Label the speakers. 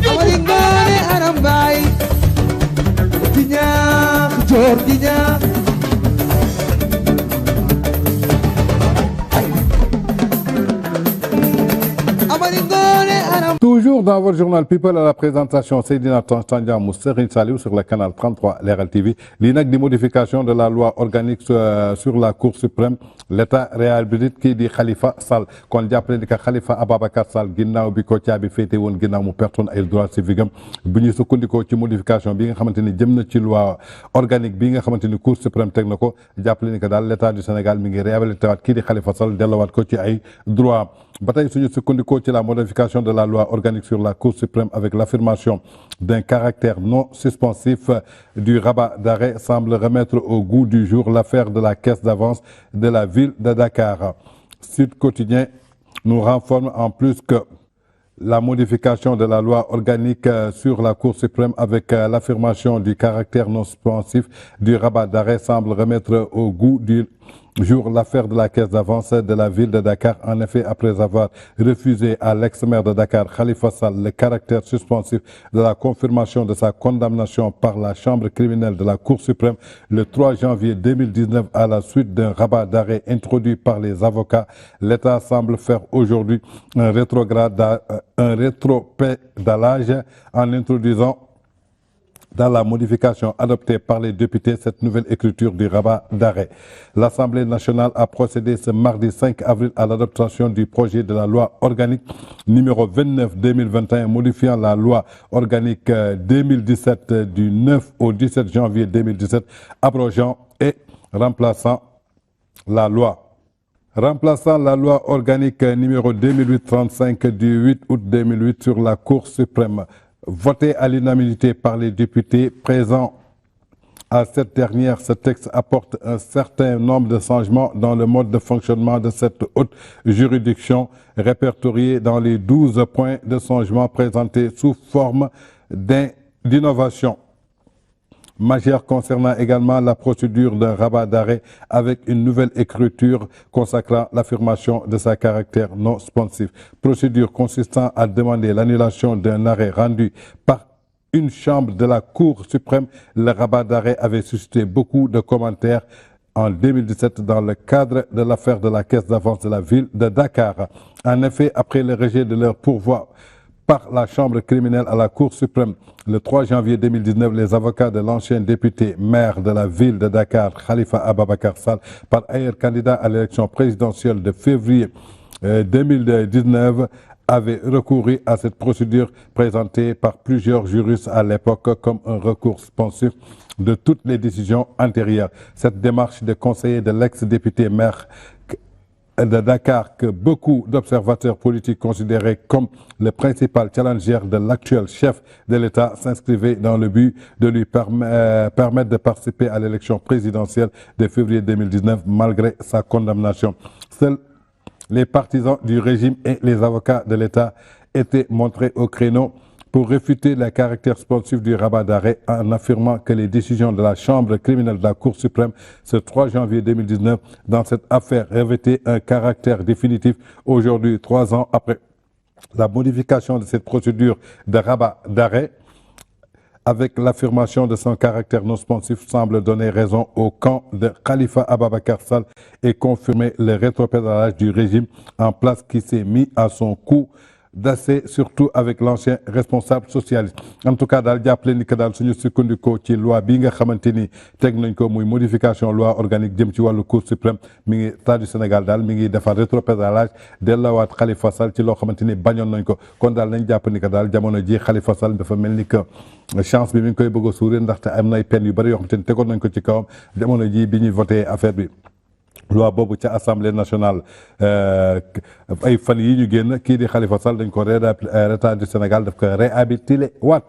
Speaker 1: Amaringone Arambay Diñaax Joor Diñaax
Speaker 2: Toujours dans votre journal People à la présentation Seydina Tandian Serigne Saliou sur le canal 33 Leral TV lii nag di modification de la loi organique sur la Cour suprême l'État réhabilite kii di Khalifa Sall kon jàppale ni que Khalifa Ababacar Sall ginnaaw bi ko caabi féete woon ginnaaw mu pertoon ay droits civiques am bu ñu sukkandikoo ci modification bi nga xamante ni jëm na ci loi organique bi nga xamante ni Cour suprême teg na ko jàppale ni que daal l'État du Sénégal mi ngi réhabilité waat kii di Khalifa Sall delluwaat ko ci ay droits ba tey suñu sukkandikoo ci la modification de la loi organique sur la Cour suprême avec l'affirmation d'un caractère non suspensif du rabat d'arrêt semble remettre au goût du jour l'affaire de la caisse d'avance de la ville de Dakar. Sud Quotidien nous renforce en plus que la modification de la loi organique sur la Cour suprême avec l'affirmation du caractère non suspensif du rabat d'arrêt semble remettre au goût du jour l'affaire de la caisse d'avance de la ville de Dakar. En effet, après avoir refusé à l'ex-maire de Dakar, Khalifa Sall, le caractère suspensif de la confirmation de sa condamnation par la chambre criminelle de la Cour suprême le 3 janvier 2019 à la suite d'un rabat d'arrêt introduit par les avocats, l'État semble faire aujourd'hui un rétropédalage en introduisant dans la modification adoptée par les députés cette nouvelle écriture du rabat d'arrêt. L'Assemblée nationale a procédé ce mardi 5 avril à l'adoption du projet de la loi organique numéro 29/2021 modifiant la loi organique 2017 du 9 au 17 janvier 2017 abrogeant et remplaçant la loi organique numéro 2008-35 du 8 août 2008 sur la Cour suprême. Voté à l'unanimité par les députés présents à cette dernière, ce texte apporte un certain nombre de changements dans le mode de fonctionnement de cette haute juridiction répertoriée dans les 12 points de changement présentés sous forme d'innovation majeure concernant également la procédure d'un rabat d'arrêt avec une nouvelle écriture consacrant l'affirmation de sa caractère non suspensif. Procédure consistant à demander l'annulation d'un arrêt rendu par une chambre de la Cour suprême. Le rabat d'arrêt avait suscité beaucoup de commentaires en 2017 dans le cadre de l'affaire de la caisse d'avance de la ville de Dakar. En effet, après le rejet de leur pourvoi par la chambre criminelle à la Cour suprême, le 3 janvier 2019, les avocats de l'ancien député maire de la ville de Dakar, Khalifa Ababacar Sall, par ailleurs candidat à l'élection présidentielle de février 2019, avaient recouru à cette procédure présentée par plusieurs juristes à l'époque comme un recours suspensif de toutes les décisions antérieures. Cette démarche de conseiller de l'ex-député maire de Dakar, que beaucoup d'observateurs politiques considéraient comme le principal challenger de l'actuel chef de l'État, s'inscrivait dans le but de lui permettre de participer à l'élection présidentielle de février 2019 malgré sa condamnation. Seuls les partisans du régime et les avocats de l'État étaient montrés au créneau pour réfuter le caractère suspensif du rabat d'arrêt en affirmant que les décisions de la chambre criminelle de la Cour suprême ce 3 janvier 2019 dans cette affaire revêtaient un caractère définitif. Aujourd'hui, 3 ans après la modification de cette procédure de rabat d'arrêt, avec l'affirmation de son caractère non suspensif, semble donner raison au camp de Khalifa Ababacar Sall et confirmer le rétropédalage du régime en place qui s'est mis à son coup d'assez, surtout avec l'ancien responsable socialiste. En tout cas daal jàppale ni que daal suñu sukkandikoo ci loi bi nga xamante ni teg nañ ko muy modification loi organique jëm ci wàllu Cour suprême mi ngi État du Sénégal daal mi ngi defar rétropédalage delloowaat Khalifa Sall ci loo xamante ni bañoon nañ ko kon daal nañ jàpp ni que daal jamono ji Khalifa Sall dafa mel ni que chance bi mi ngi koy bëgg a suuree ndaxte am nay peine yu bëri yoo xamante ni tegoon nañ ko ci kawam jamono ji bi ñuy voté affaire bi. loi boobu ca assemblée nationale ay fan yi ñu génn kii di Khalifa Sall dañ ko État du Sénégal daf ko réhabilité waat